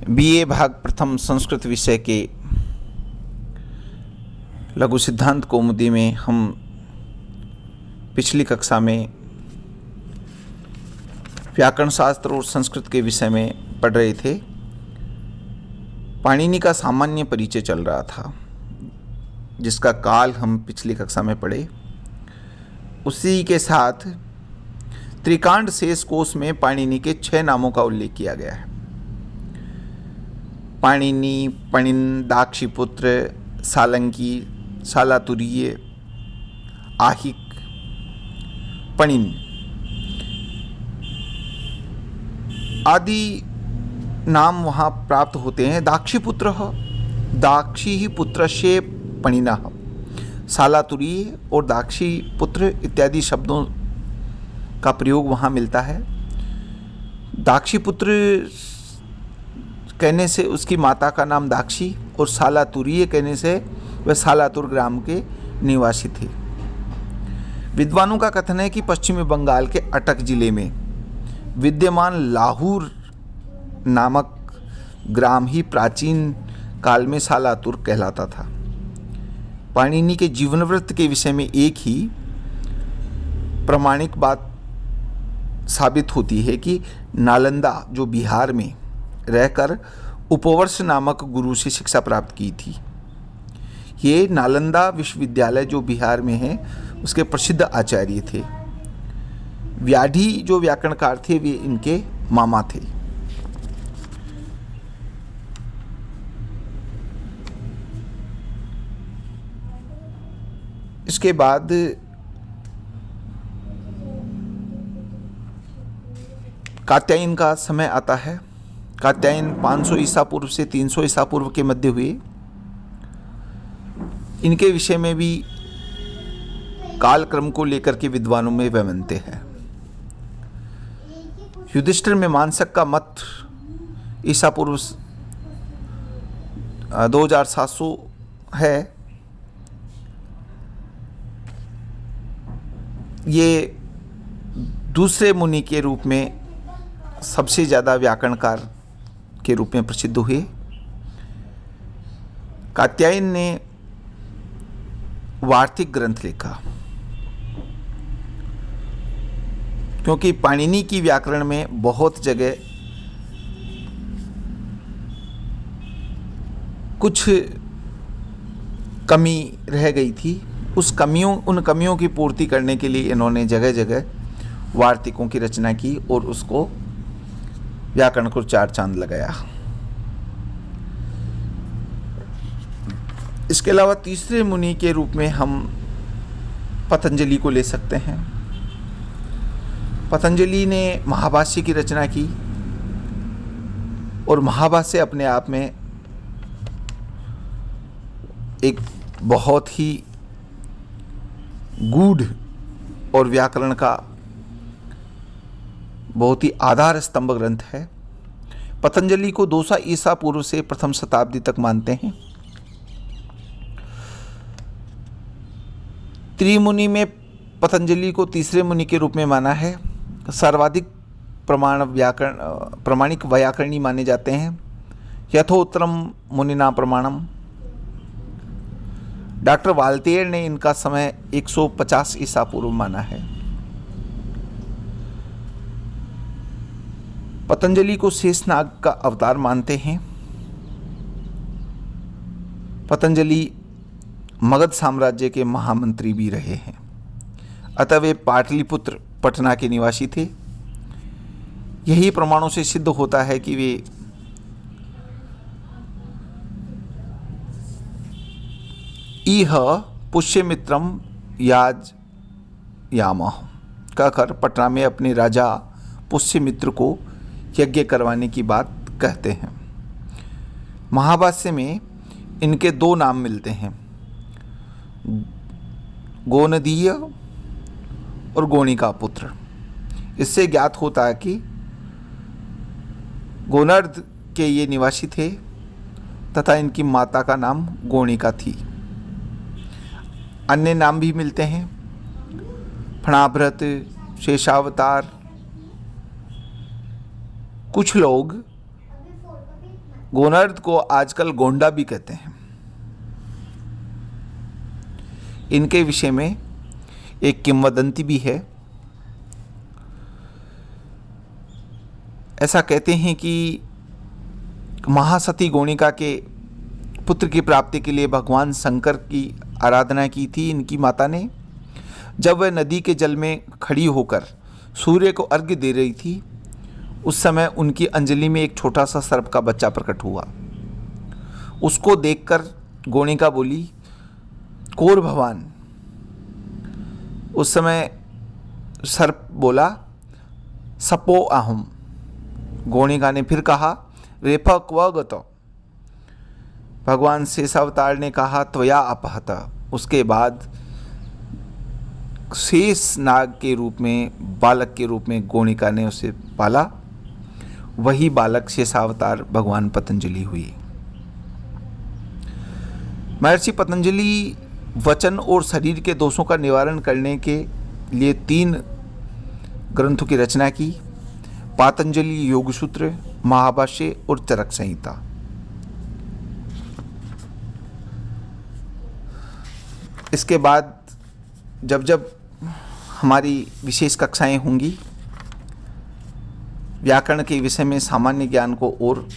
BA भाग प्रथम संस्कृत विषय के लघु सिद्धांत कौमुदी में हम पिछली कक्षा में व्याकरण शास्त्र और संस्कृत के विषय में पढ़ रहे थे। पाणिनि का सामान्य परिचय चल रहा था, जिसका काल हम पिछली कक्षा में पढ़े। उसी के साथ त्रिकांड शेष कोश में पाणिनि के 6 नामों का उल्लेख किया गया है। पाणिनि, पणिन, दाक्षीपुत्र, सालंकी, सालातुरीय, आहिक, पणिन आदि नाम वहाँ प्राप्त होते हैं। दाक्षीपुत्र, दाक्षी ही पुत्रस्य पणिनः, सालातुरीय और दाक्षीपुत्र इत्यादि शब्दों का प्रयोग वहाँ मिलता है। दाक्षीपुत्र कहने से उसकी माता का नाम दाक्षी और सालातुरीय कहने से वह सालातुर ग्राम के निवासी थे। विद्वानों का कथन है कि पश्चिमी बंगाल के अटक जिले में विद्यमान लाहौर नामक ग्राम ही प्राचीन काल में सालातुर कहलाता था। पाणिनि के जीवनवृत्त के विषय में एक ही प्रमाणिक बात साबित होती है कि नालंदा, जो बिहार में रहकर उपवर्ष नामक गुरु से शिक्षा प्राप्त की थी। ये नालंदा विश्वविद्यालय जो बिहार में है उसके प्रसिद्ध आचार्य थे। व्याधि जो व्याकरणकार थे वे इनके मामा थे। इसके बाद कात्यायन का समय आता है। कात्यायन 500 ईसा पूर्व से 300 ईसा पूर्व के मध्य हुए। इनके विषय में भी कालक्रम को लेकर के विद्वानों में वैमनते हैं। युधिष्ठिर मीमांसक का मत ईसा पूर्व 2700 है। ये दूसरे मुनि के रूप में सबसे ज़्यादा व्याकरणकार के रूप में प्रसिद्ध हुए। कात्यायन ने वार्तिक ग्रंथ लिखा, क्योंकि पाणिनि की व्याकरण में बहुत जगह कुछ कमी रह गई थी। उन कमियों की पूर्ति करने के लिए इन्होंने जगह जगह वार्तिकों की रचना की और उसको व्याकरण को 4 चांद लगाया। इसके अलावा तीसरे मुनि के रूप में हम पतंजलि को ले सकते हैं। पतंजलि ने महाभाष्य की रचना की और महाभाष्य अपने आप में एक बहुत ही गूढ़ और व्याकरण का बहुत ही आधार स्तंभ ग्रंथ है। पतंजलि को 200 ईसा पूर्व से प्रथम शताब्दी तक मानते हैं। त्रिमुनि में पतंजलि को तीसरे मुनि के रूप में माना है। सर्वाधिक प्रमाणिक वैयाकरणी माने जाते हैं। यथोत्तरम मुनिना प्रमाणम। डॉक्टर वाल्तेयर ने इनका समय 150 ईसा पूर्व माना है। पतंजलि को शेषनाग का अवतार मानते हैं। पतंजलि मगध साम्राज्य के महामंत्री भी रहे हैं, अतः वे पाटलिपुत्र पटना के निवासी थे। यही प्रमाणों से सिद्ध होता है कि वे इह पुष्यमित्रम याज यामः कहकर पटना में अपने राजा पुष्यमित्र को यज्ञ करवाने की बात कहते हैं। महाभाष्य में इनके 2 नाम मिलते हैं, गोनदीय और गोणिका पुत्र। इससे ज्ञात होता है कि गोनर्द के ये निवासी थे तथा इनकी माता का नाम गोणिका थी। अन्य नाम भी मिलते हैं, फणाभृत, शेषावतार। कुछ लोग गोनर्द को आजकल गोंडा भी कहते हैं। इनके विषय में एक किंवदंती भी है। ऐसा कहते हैं कि महासती गोणिका के पुत्र की प्राप्ति के लिए भगवान शंकर की आराधना की थी इनकी माता ने। जब वह नदी के जल में खड़ी होकर सूर्य को अर्घ्य दे रही थी, उस समय उनकी अंजलि में एक छोटा सा सर्प का बच्चा प्रकट हुआ। उसको देखकर गोणिका बोली, कौर भवान। उस समय सर्प बोला, सपो अहम। गोणिका ने फिर कहा, रेफ क्व गत। भगवान शेषावतार ने कहा, त्वया अपहत। उसके बाद शेष नाग के रूप में, बालक के रूप में गोणिका ने उसे पाला। वही बालक शेषावतार भगवान पतंजलि हुए। महर्षि पतंजलि वचन और शरीर के दोषों का निवारण करने के लिए 3 ग्रंथों की रचना की: पातंजलि योग सूत्र, महाभाष्य और चरक संहिता। इसके बाद जब जब हमारी विशेष कक्षाएं होंगी, व्याकरण के विषय में सामान्य ज्ञान को और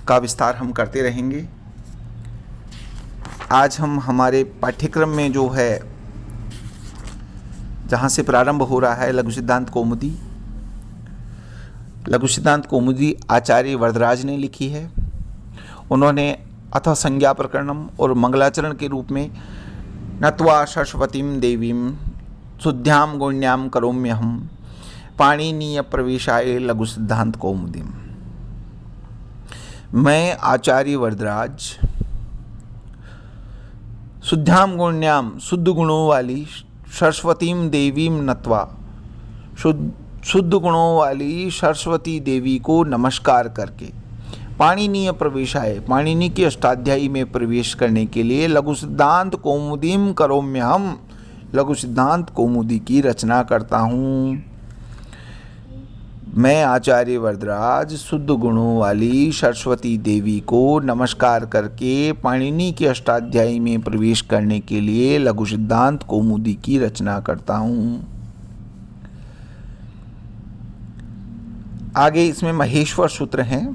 का विस्तार हम करते रहेंगे। आज हम हमारे पाठ्यक्रम में जो है, जहाँ से प्रारंभ हो रहा है, लघु सिद्धांत कौमुदी। लघु सिद्धांत कौमुदी आचार्य वरदराज ने लिखी है। उन्होंने अथ संज्ञा प्रकरणम और मंगलाचरण के रूप में नत्वा सरस्वतीं देवीं शुद्ध्यां गौण्यां करोम्यहम् पाणिनीय प्रवेशाय लघु सिद्धांत कौमुदी। मैं आचार्य वरदराज शुद्ध्यां गौण्यां, शुद्ध गुणों वाली, सरस्वतीं देवीं नत्वा, शुद्ध गुणों वाली सरस्वती देवी को नमस्कार करके, पाणिनीय प्रवेशाय, पाणिनि के अष्टाध्यायी में प्रवेश करने के लिए लघु सिद्धांत कौमुदीम करोम्यहम्, लघु सिद्धांत कौमुदी की रचना करता हूँ। मैं आचार्य वरदराज शुद्ध गुणों वाली सरस्वती देवी को नमस्कार करके पाणिनि के अष्टाध्यायी में प्रवेश करने के लिए लघु सिद्धांत कौमुदी की रचना करता हूँ। आगे इसमें महेश्वर सूत्र हैं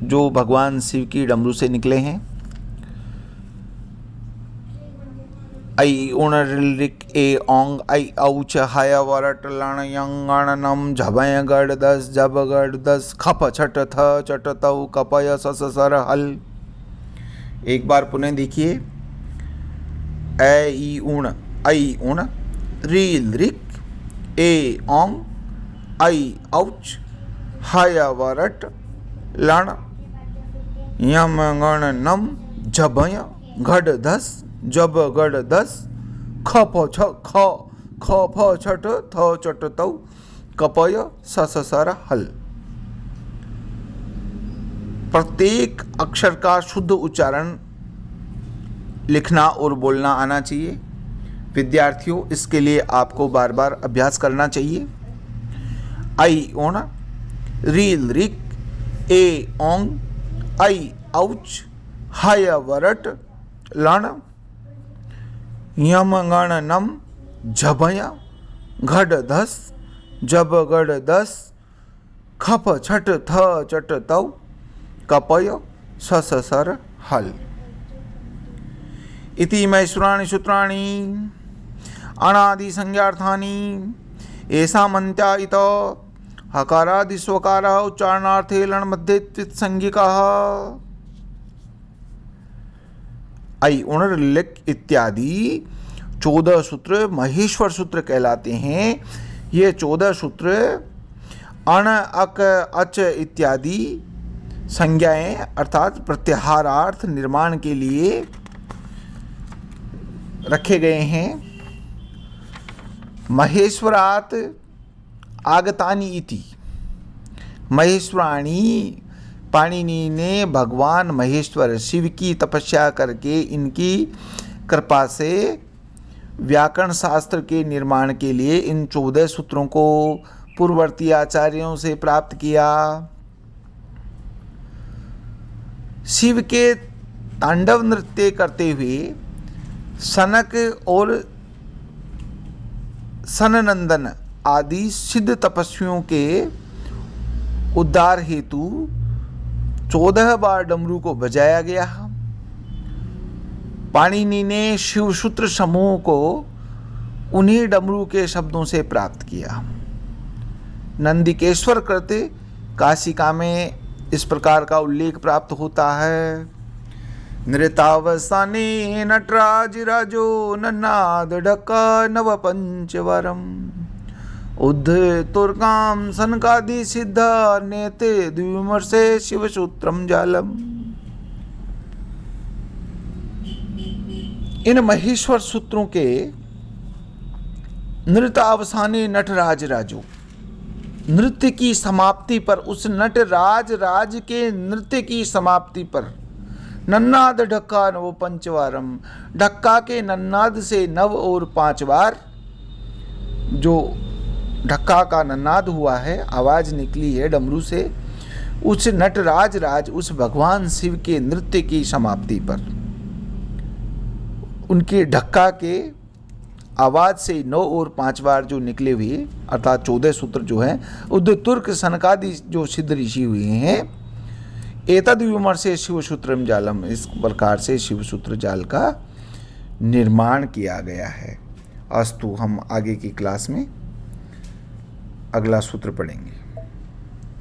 जो भगवान शिव की डमरू से निकले हैं। ऐ उणरिक ए ओंग ऐ औच हय वरट लण यंगणनम झभय गढ़ दस जब गढ़ दस खप छट थ चट तव कपय सस सर हल। एक बार पुनः देखिए। ऐ उण रील रिक ए ओंग ऐ औच हय वरट लण यमगणनम झभय घड़ दस जब गढ़ दस खप छट थ चट तौ कपय सस सर हल। प्रत्येक अक्षर का शुद्ध उच्चारण लिखना और बोलना आना चाहिए। विद्यार्थियों, इसके लिए आपको बार बार अभ्यास करना चाहिए। आई ओण रील रिक ए ओंग आई औच हय वरट लण यमगणनम झभय घड़ धस जब गढ़ दस खप छट थ चट तौ कपय सस सर हल। इति मैश्वराणि सूत्राणि अनादि संज्ञार्थानि येषामन्त्या इत हकारादि स्वकारा उच्चारणार्थे लण मध्ये त्वित संज्ञिकाः। ऐ उणर लिक इत्यादि 14 सूत्र महेश्वर सूत्र कहलाते हैं। ये 14 सूत्र अण अक अच इत्यादि संज्ञाएं अर्थात प्रत्याहारार्थ निर्माण के लिए रखे गए हैं। महेश्वरात आगतानि इति महेश्वराणी, पाणिनि ने भगवान महेश्वर शिव की तपस्या करके इनकी कृपा से व्याकरण शास्त्र के निर्माण के लिए इन 14 सूत्रों को पूर्ववर्ती आचार्यों से प्राप्त किया। शिव के तांडव नृत्य करते हुए सनक और सननंदन आदि सिद्ध तपस्वियों के उद्धार हेतु 14 बार डमरू को बजाया गया। पाणिनि ने शिवसूत्र समूह को उन्हीं डमरू के शब्दों से प्राप्त किया। नंदिकेश्वर कृत काशिका में इस प्रकार का उल्लेख प्राप्त होता है। नृतावसाने नटराज राजो नन्नाद ढक्का नव पंचवरम उद्ध तुर्काम सनकादि सिद्धा नेते द्विमर्षे शिवसूत्रम जालम। इन महेश्वर सूत्रों के नृतावसाने नटराज राजो, नृत्य की समाप्ति पर, उस नटराज राज के नृत्य की समाप्ति पर नन्नाद ढक्का नव पंचवारम, ढक्का के नन्नाद से 9 और 5 बार जो ढक्का का नन्नाद हुआ है, आवाज निकली है डमरू से, उस नटराज राज, उस भगवान शिव के नृत्य की समाप्ति पर उनके ढक्का के आवाज से 9 और 5 बार जो निकले हुए अर्थात 14 सूत्र जो हैं, उद्ध तुर्क सनकादि जो सिद्ध ऋषि हुए हैं, एतद विमर्शे शिवसूत्रम जालम, इस प्रकार से शिवसूत्र जाल का निर्माण किया गया है। अस्तु, हम आगे की क्लास में अगला सूत्र पढ़ेंगे।